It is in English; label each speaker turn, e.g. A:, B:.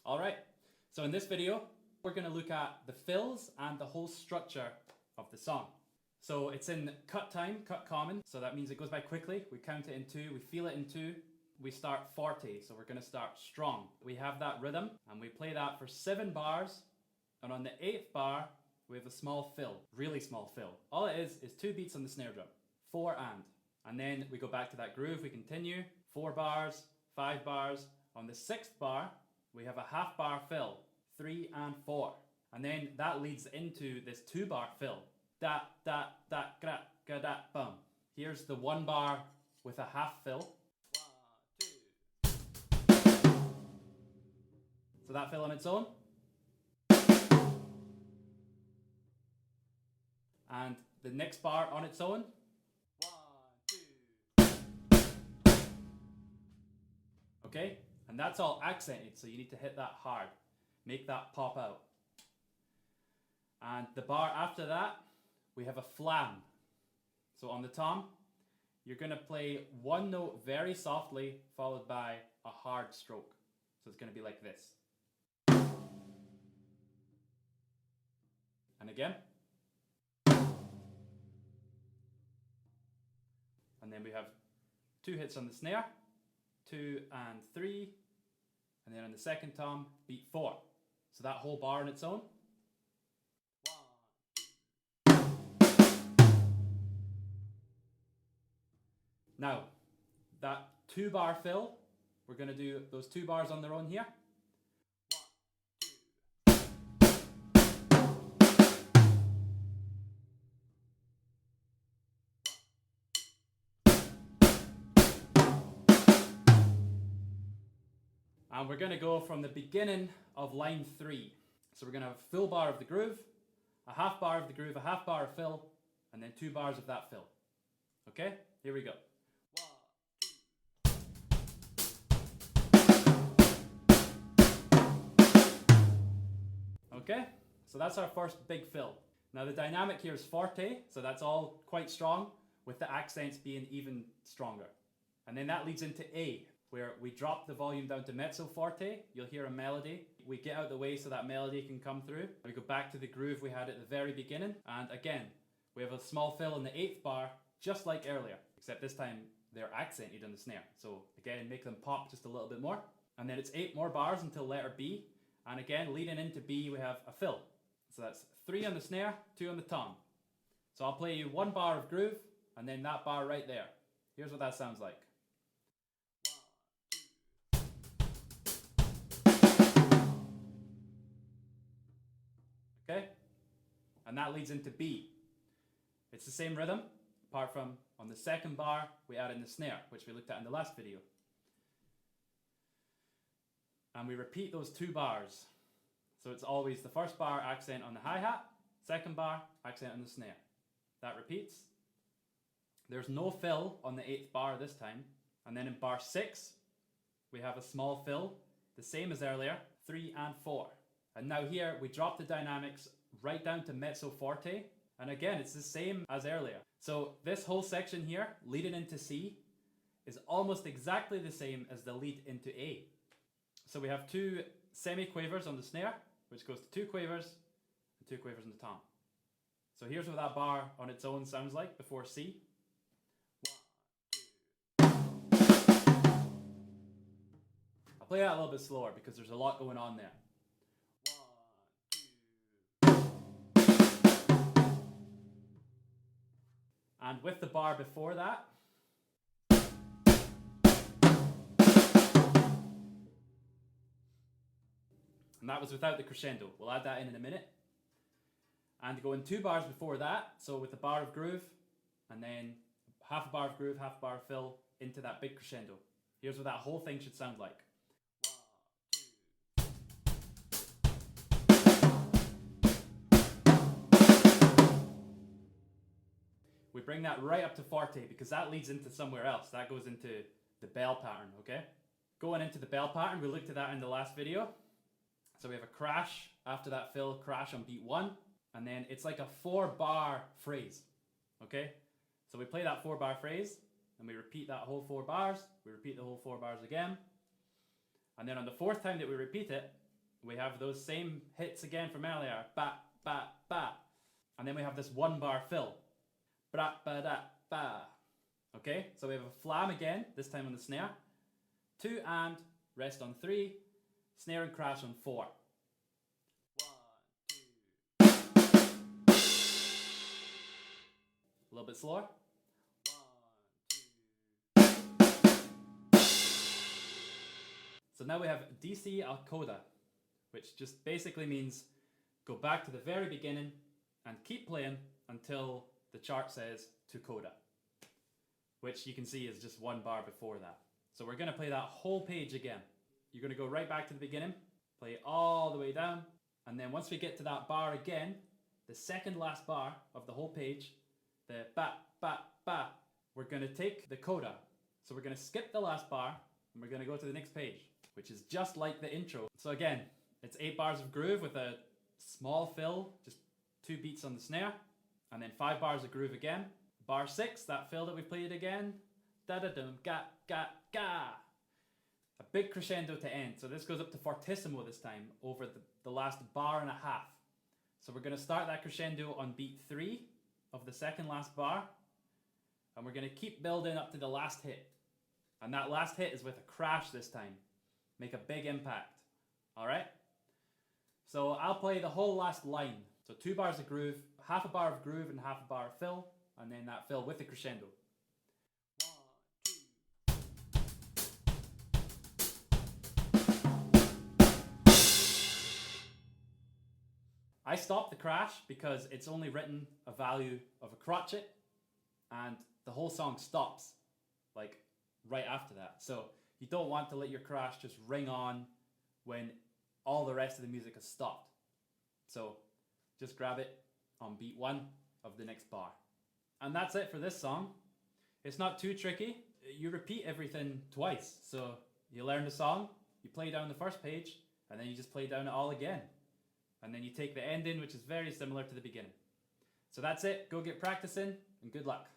A: All right, so in this video, we're going to look at the fills and the whole structure of the song. So it's in cut time, cut common, so that means it goes by quickly. We count it in two, we feel it in two, we start forte, so we're going to start strong. We have that rhythm, and we play that for 7 bars, and on the 8th bar, we have a small fill, really small fill. All it is 2 beats on the snare drum, 4 and then we go back to that groove, we continue, 4 bars, 5 bars. On the 6th bar, we have a half bar fill, 3 and 4. And then that leads into this 2 bar fill. Da, da, da, gra, ga, da, bum. Here's the 1 bar with a half fill. 1, 2. So that fill on its own. And the next bar on its own. 1, 2. Okay? And that's all accented, so you need to hit that hard. Make that pop out. And the bar after that, we have a flam. So on the tom, you're going to play 1 note very softly, followed by a hard stroke. So it's going to be like this. And again. And then we have 2 hits on the snare, 2 and 3, and then on the second tom, beat 4. So that whole bar on its own. 1, 2. Now, that 2 bar fill, we're going to do those 2 bars on their own here. 1, 2. And we're going to go from the beginning of line 3. So we're going to have a full bar of the groove, a half bar of the groove, a half bar of fill, and then 2 bars of that fill. Okay? Here we go. 1, 2. Okay? So that's our first big fill. Now the dynamic here is forte, so that's all quite strong, with the accents being even stronger. And then that leads into A, where we drop the volume down to mezzo forte. You'll hear a melody. We get out the way so that melody can come through. We go back to the groove we had at the very beginning. And again, we have a small fill in the 8th bar, just like earlier, except this time they're accented on the snare. So again, make them pop just a little bit more. And then it's 8 more bars until letter B. And again, leading into B, we have a fill. So that's 3 on the snare, 2 on the tom. So I'll play you 1 bar of groove, and then that bar right there. Here's what that sounds like. Okay? And that leads into B. It's the same rhythm, apart from on the 2nd bar, we add in the snare, which we looked at in the last video. And we repeat those 2 bars. So it's always the 1st bar accent on the hi-hat, 2nd bar accent on the snare. That repeats. There's no fill on the 8th bar this time. And then in bar 6, we have a small fill, the same as earlier, 3 and 4. And now here, we drop the dynamics right down to mezzo forte. And again, it's the same as earlier. So this whole section here, leading into C, is almost exactly the same as the lead into A. So we have 2 semi-quavers on the snare, which goes to 2 quavers, and 2 quavers on the tom. So here's what that bar on its own sounds like before C. 1, 2. I'll play that a little bit slower because there's a lot going on there. 1, 2. And with the bar before that, and that was without the crescendo. We'll add that in a minute. And going 2 bars before that, so with the bar of groove, and then half a bar of groove, half a bar of fill, into that big crescendo. Here's what that whole thing should sound like. 1, 2. We bring that right up to forte because that leads into somewhere else. That goes into the bell pattern, okay? Going into the bell pattern, we looked at that in the last video. So we have a crash after that fill, crash on beat 1, and then it's like a 4 bar phrase, okay? So we play that 4 bar phrase, and we repeat that whole 4 bars, we repeat the whole 4 bars again, and then on the 4th time that we repeat it, we have those same hits again from earlier. Ba, ba, ba. And then we have this 1 bar fill. Bra, ba, da, ba. Okay, so we have a flam again, this time on the snare. 2 and, rest on 3, snare and crash on 4. 1, 2. A little bit slower. 1, 2. So now we have DC al coda, which just basically means go back to the very beginning and keep playing until the chart says to coda, which you can see is just 1 bar before that. So we're going to play that whole page again. You're going to go right back to the beginning, play it all the way down, and then once we get to that bar again, the second last bar of the whole page, the ba, ba, ba, we're going to take the coda. So we're going to skip the last bar and we're going to go to the next page, which is just like the intro. So again, it's 8 bars of groove with a small fill, just 2 beats on the snare, and then 5 bars of groove again. Bar 6, that fill that we played again, da-da-dum, ga, ga, ga. A big crescendo to end. So this goes up to fortissimo this time over the last bar and a half. So we're going to start that crescendo on beat 3 of the second last bar, and we're going to keep building up to the last hit. And that last hit is with a crash this time. Make a big impact. Alright? So I'll play the whole last line. So 2 bars of groove, half a bar of groove and half a bar of fill, and then that fill with the crescendo. 1, 2. I stopped the crash because it's only written a value of a crotchet, and the whole song stops like right after that. So you don't want to let your crash just ring on when all the rest of the music has stopped. So just grab it on beat 1 of the next bar. And that's it for this song. It's not too tricky. You repeat everything twice. So you learn the song, you play down the first page, and then you just play down it all again. And then you take the ending, which is very similar to the beginning. So that's it. Go get practicing, and good luck.